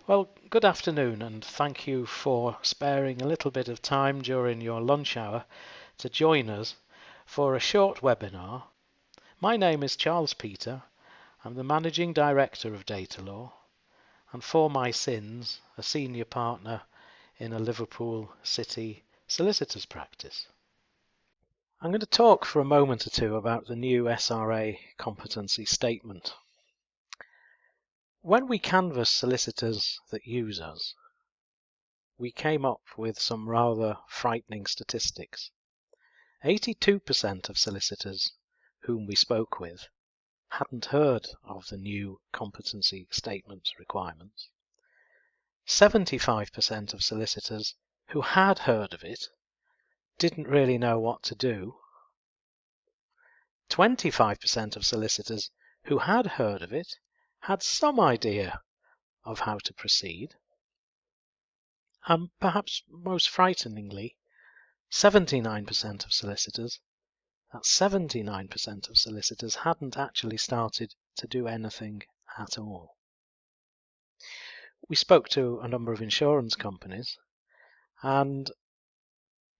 Well, good afternoon, and thank you for sparing a little bit of time during your lunch hour to join us for a short webinar. My name is Charles Peter. I'm the Managing Director of Datalaw, and for my sins, a senior partner in a Liverpool City solicitors practice. I'm going to talk for a moment or two about the new SRA competency statement. When we canvass solicitors that use us, we came up with some rather frightening statistics. 82% of solicitors whom we spoke with hadn't heard of the new competency statement requirements. 75% of solicitors who had heard of it didn't really know what to do. 25% of solicitors who had heard of it had some idea of how to proceed. And perhaps most frighteningly, 79% of solicitors, that's 79% of solicitors hadn't actually started to do anything at all. We spoke to a number of insurance companies, and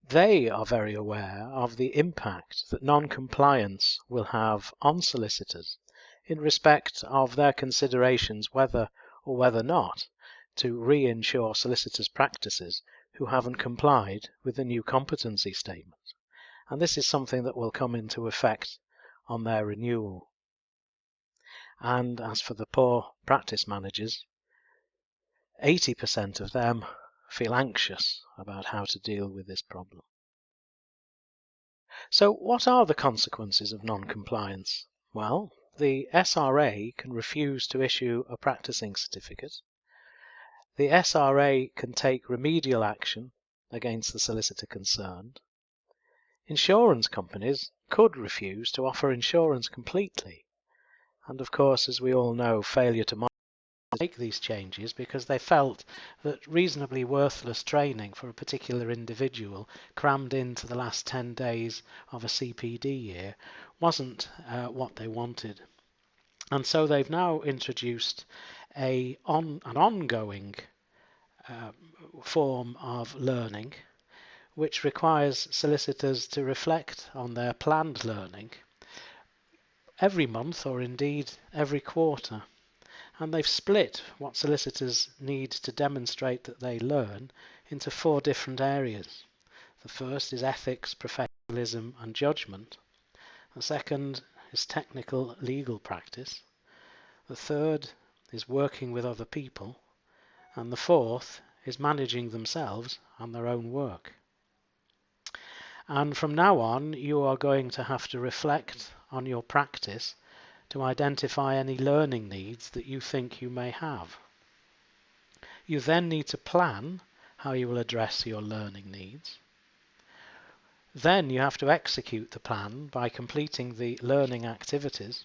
they are very aware of the impact that non-compliance will have on solicitors in respect of their considerations whether or whether not to reinsure solicitors' practices who haven't complied with the new competency statement. And this is something that will come into effect on their renewal. And as for the poor practice managers, 80% of them feel anxious about how to deal with this problem. So what are the consequences of non-compliance? Well, the SRA can refuse to issue a practicing certificate. The SRA can take remedial action against the solicitor concerned. Insurance companies could refuse to offer insurance completely. And of course, as we all know, failure to make these changes because they felt that reasonably worthless training for a particular individual crammed into the last 10 days of a CPD year wasn't what they wanted. And so they've now introduced an ongoing form of learning which requires solicitors to reflect on their planned learning every month or indeed every quarter. And they've split what solicitors need to demonstrate that they learn into 4 different areas. The first is ethics, professionalism and judgment. The second is technical legal practice. The third is working with other people. And the fourth is managing themselves and their own work. And from now on, you are going to have to reflect on your practice to identify any learning needs that you think you may have. You then need to plan how you will address your learning needs. Then you have to execute the plan by completing the learning activities.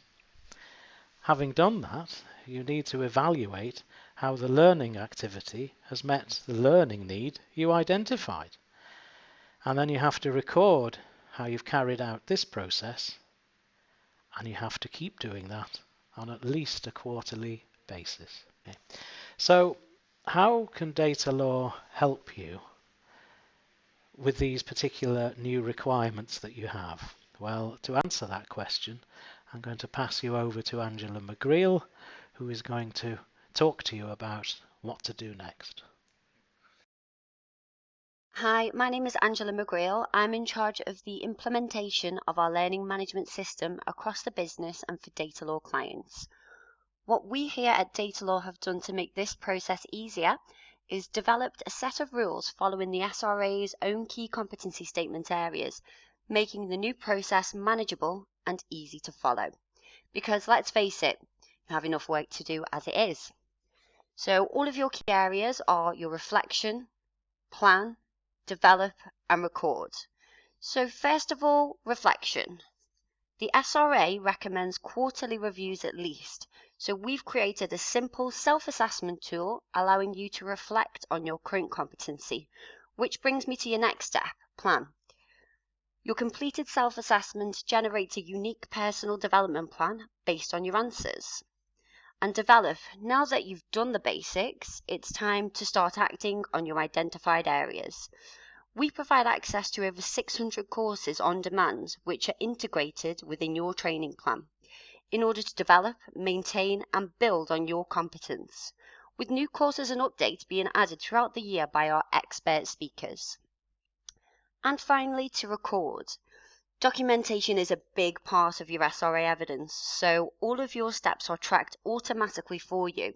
Having done that, you need to evaluate how the learning activity has met the learning need you identified. And then you have to record how you've carried out this process, and you have to keep doing that on at least a quarterly basis. Okay. So how can Datalaw help you with these particular new requirements that you have? Well, to answer that question, I'm going to pass you over to Angela McGreal, who is going to talk to you about what to do next. Hi, my name is Angela McGreal. I'm in charge of the implementation of our learning management system across the business and for Datalaw clients. What we here at Datalaw have done to make this process easier is developed a set of rules following the SRA's own key competency statement areas, making the new process manageable and easy to follow. Because let's face it, you have enough work to do as it is. So all of your key areas are your reflection, plan, develop and record. So first of all, reflection. The SRA recommends quarterly reviews at least, so we've created a simple self-assessment tool allowing you to reflect on your current competency, which brings me to your next step, plan. Your completed self-assessment generates a unique personal development plan based on your answers. and develop. Now that you've done the basics, it's time to start acting on your identified areas. We provide access to over 600 courses on demand, which are integrated within your training plan in order to develop, maintain, and build on your competence, with new courses and updates being added throughout the year by our expert speakers. And finally, to record. Documentation is a big part of your SRA evidence, so all of your steps are tracked automatically for you.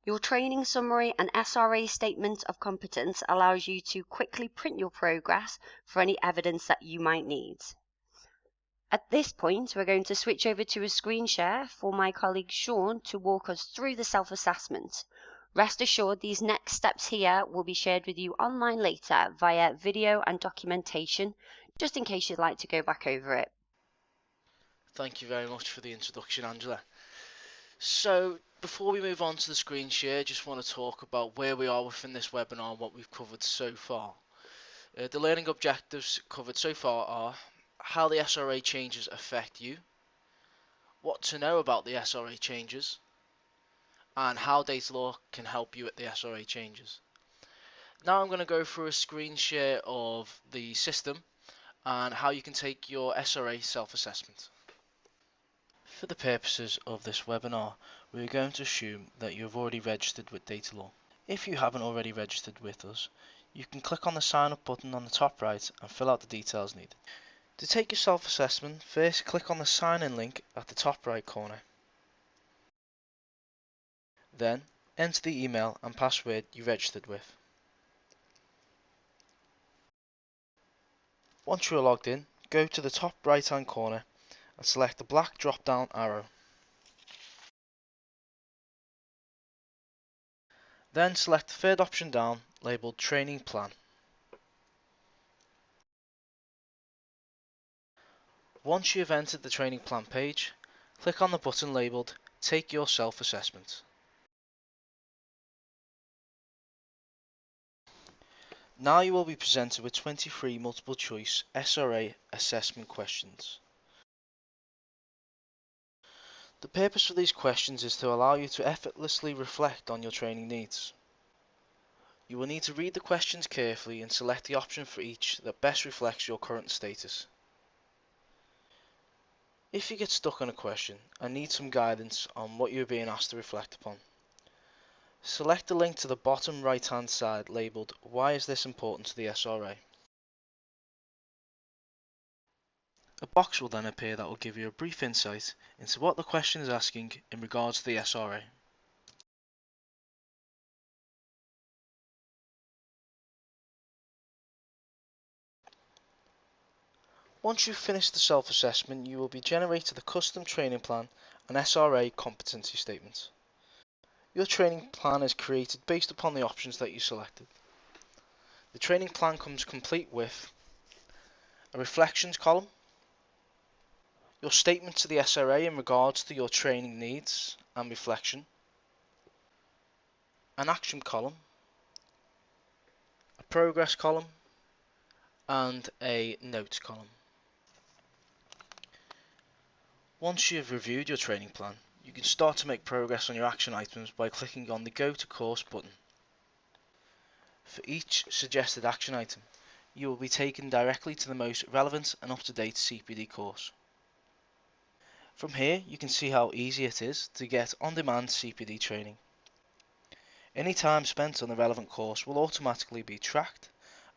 Your training summary and SRA statement of competence allows you to quickly print your progress for any evidence that you might need. At this point, we're going to switch over to a screen share for my colleague Sean to walk us through the self-assessment. Rest assured, these next steps here will be shared with you online later via video and documentation, just in case you'd like to go back over it. Thank you very much for the introduction, Angela. So, before we move on to the screen share, just want to talk about where we are within this webinar and what we've covered so far. The learning objectives covered so far are how the SRA changes affect you, what to know about the SRA changes, and how Datalaw can help you at the SRA changes. Now I'm going to go through a screen share of the system and how you can take your SRA self-assessment. For the purposes of this webinar, we are going to assume that you have already registered with Datalaw. If you haven't already registered with us, you can click on the sign up button on the top right and fill out the details needed. To take your self-assessment, first click on the sign in link at the top right corner. Then enter the email and password you registered with. Once you are logged in, go to the top right hand corner and select the black drop down arrow. Then select the third option down labelled Training Plan. Once you have entered the training plan page, click on the button labelled Take Your Self-Assessment. Now you will be presented with 23 multiple choice SRA assessment questions. The purpose of these questions is to allow you to effortlessly reflect on your training needs. You will need to read the questions carefully and select the option for each that best reflects your current status. If you get stuck on a question and need some guidance on what you are being asked to reflect upon, select the link to the bottom right hand side labelled Why is this important to the SRA? A box will then appear that will give you a brief insight into what the question is asking in regards to the SRA. Once you've finished the self-assessment, you will be generated a custom training plan and SRA competency statement. Your training plan is created based upon the options that you selected. The training plan comes complete with a reflections column, your statement to the SRA in regards to your training needs and reflection, an action column, a progress column, and a notes column. Once you have reviewed your training plan, you can start to make progress on your action items by clicking on the Go to Course button. For each suggested action item, you will be taken directly to the most relevant and up-to-date CPD course. From here, you can see how easy it is to get on-demand CPD training. Any time spent on the relevant course will automatically be tracked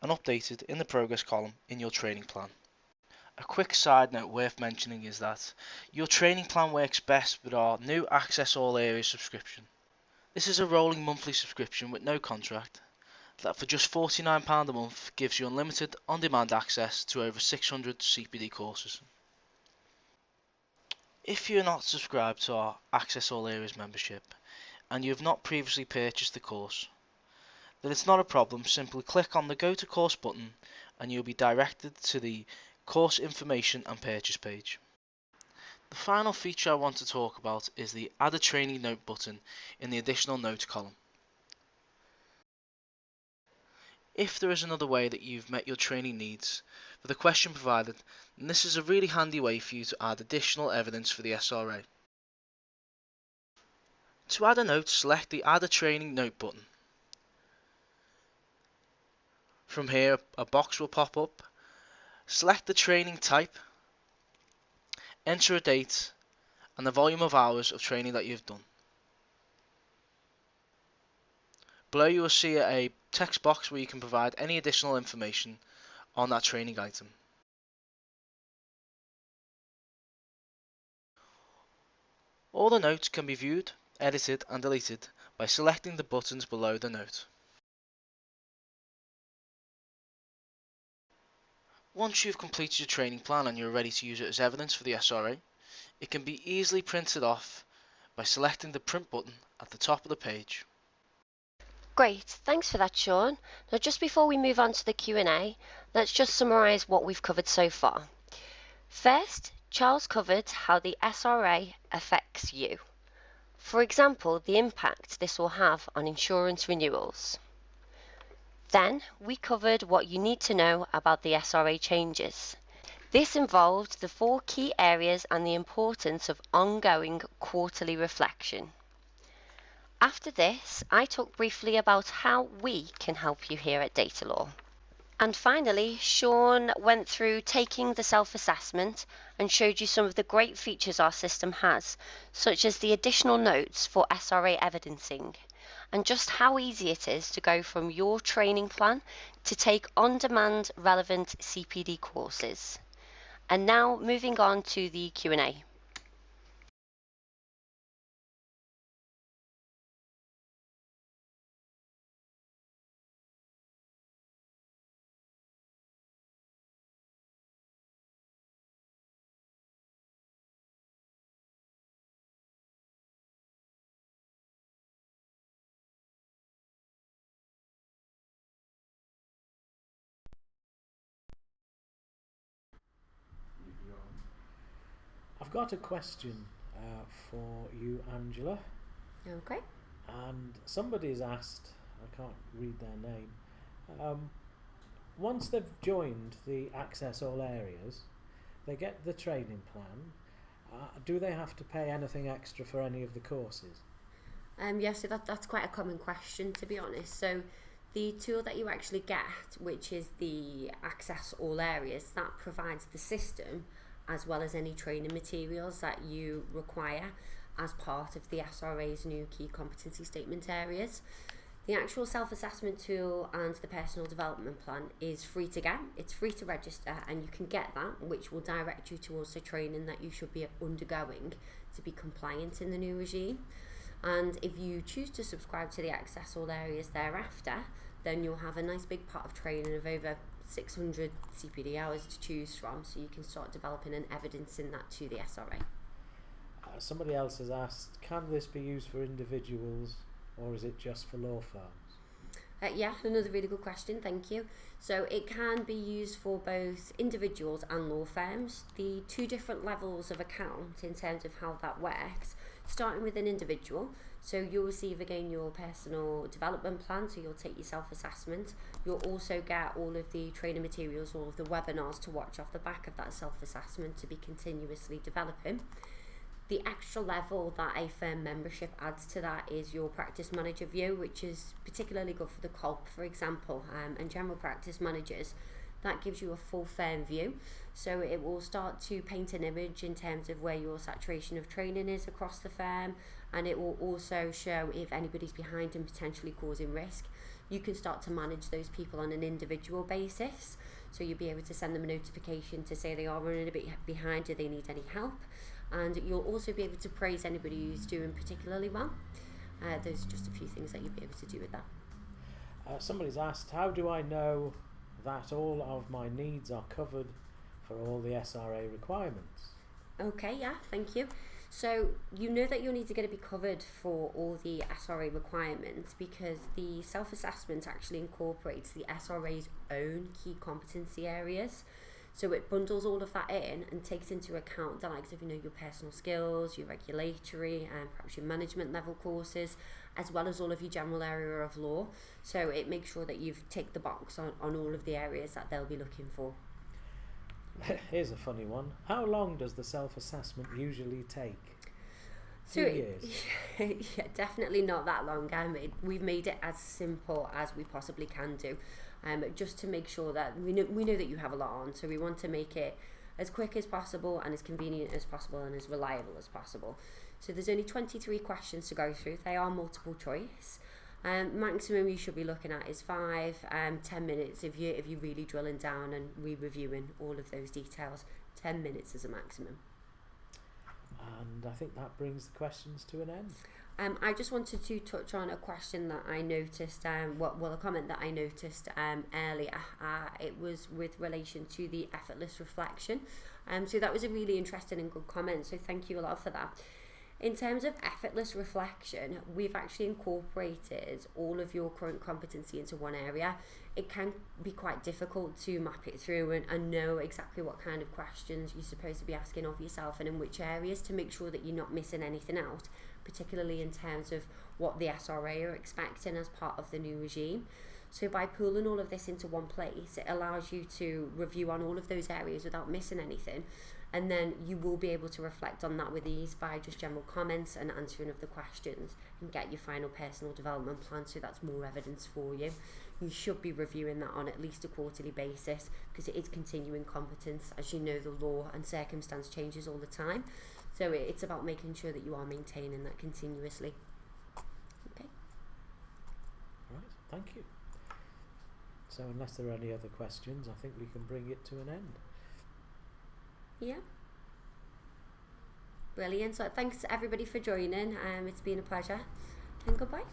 and updated in the progress column in your training plan. A quick side note worth mentioning is that your training plan works best with our new Access All Areas subscription. This is a rolling monthly subscription with no contract that for just £49 a month gives you unlimited on-demand access to over 600 CPD courses. If you are not subscribed to our Access All Areas membership and you have not previously purchased the course, then it's not a problem. Simply click on the Go to Course button and you'll be directed to the course information and purchase page. The final feature I want to talk about is the Add a Training Note button in the additional notes column. If there is another way that you've met your training needs for the question provided, then this is a really handy way for you to add additional evidence for the SRA. To add a note, select the Add a Training Note button. From here, a box will pop up. Select the training type, enter a date, and the volume of hours of training that you've done. Below you will see a text box where you can provide any additional information on that training item. All the notes can be viewed, edited and deleted by selecting the buttons below the note. Once you've completed your training plan and you're ready to use it as evidence for the SRA, it can be easily printed off by selecting the print button at the top of the page. Great, thanks for that, Sean. Now, just before we move on to the Q&A, let's just summarise what we've covered so far. First, Charles covered how the SRA affects you. For example, the impact this will have on insurance renewals. Then, we covered what you need to know about the SRA changes. This involved the 4 key areas and the importance of ongoing quarterly reflection. After this, I talked briefly about how we can help you here at Datalaw. And finally, Sean went through taking the self-assessment and showed you some of the great features our system has, such as the additional notes for SRA evidencing, and just how easy it is to go from your training plan to take on-demand relevant CPD courses. And now moving on to the Q&A. I've got a question for you, Angela. Okay. And somebody's asked, I can't read their name, once they've joined the Access All Areas, they get the training plan. Do they have to pay anything extra for any of the courses? Yes, so that's quite a common question, to be honest. So the tool that you actually get, which is the Access All Areas, that provides the system as well as any training materials that you require as part of the SRA's new key competency statement areas. The actual self-assessment tool and the personal development plan is free to get. It's free to register, and you can get that, which will direct you towards the training that you should be undergoing to be compliant in the new regime. And if you choose to subscribe to the Access All Areas thereafter, then you'll have a nice big pot of training of over 600 CPD hours to choose from, so you can start developing and evidencing that to the SRA. Somebody else has asked, can this be used for individuals or is it just for law firms? Yeah, another really good question, thank you. So it can be used for both individuals and law firms. The 2 different levels of account in terms of how that works, starting with an individual. So you'll receive again your personal development plan, so you'll take your self-assessment. You'll also get all of the training materials, all of the webinars to watch off the back of that self-assessment to be continuously developing. The extra level that a firm membership adds to that is your practice manager view, which is particularly good for the COLP, for example, and general practice managers. That gives you a full firm view, so it will start to paint an image in terms of where your saturation of training is across the firm, and it will also show if anybody's behind and potentially causing risk. You can start to manage those people on an individual basis, so you'll be able to send them a notification to say they are running a bit behind, do they need any help, and you'll also be able to praise anybody who's doing particularly well. There's just a few things that you'll be able to do with that. Somebody's asked, how do I know that all of my needs are covered for all the SRA requirements? Okay, yeah, thank you. So you know that you'll need to get it be covered for all the SRA requirements because the self-assessment actually incorporates the SRA's own key competency areas. So it bundles all of that in and takes into account the likes of, your personal skills, your regulatory and perhaps your management level courses, as well as all of your general area of law. So it makes sure that you've ticked the box on all of the areas that they'll be looking for. Here's a funny one. How long does the self-assessment usually take? So years. Yeah, definitely not that long. We've made it as simple as we possibly can do, just to make sure that we know that you have a lot on. So we want to make it as quick as possible and as convenient as possible and as reliable as possible. So there's only 23 questions to go through. They are multiple choice. Maximum you should be looking at is 5-10 minutes if you're really drilling down and re-reviewing all of those details. 10 minutes is a maximum. And I think that brings the questions to an end. I just wanted to touch on a question that I noticed, a comment that I noticed earlier. It was with relation to the effortless reflection. So that was a really interesting and good comment, so thank you a lot for that. In terms of effortless reflection, we've actually incorporated all of your current competency into one area. It can be quite difficult to map it through and know exactly what kind of questions you're supposed to be asking of yourself and in which areas, to make sure that you're not missing anything out, particularly in terms of what the SRA are expecting as part of the new regime. So by pooling all of this into one place, it allows you to review on all of those areas without missing anything. And then you will be able to reflect on that with ease by just general comments and answering of the questions and get your final personal development plan, so that's more evidence for you. You should be reviewing that on at least a quarterly basis, because it is continuing competence. As you know, the law and circumstance changes all the time. So it's about making sure that you are maintaining that continuously. Okay. Right, thank you. So unless there are any other questions, I think we can bring it to an end. Yeah. Brilliant. So thanks everybody for joining. It's been a pleasure. And goodbye.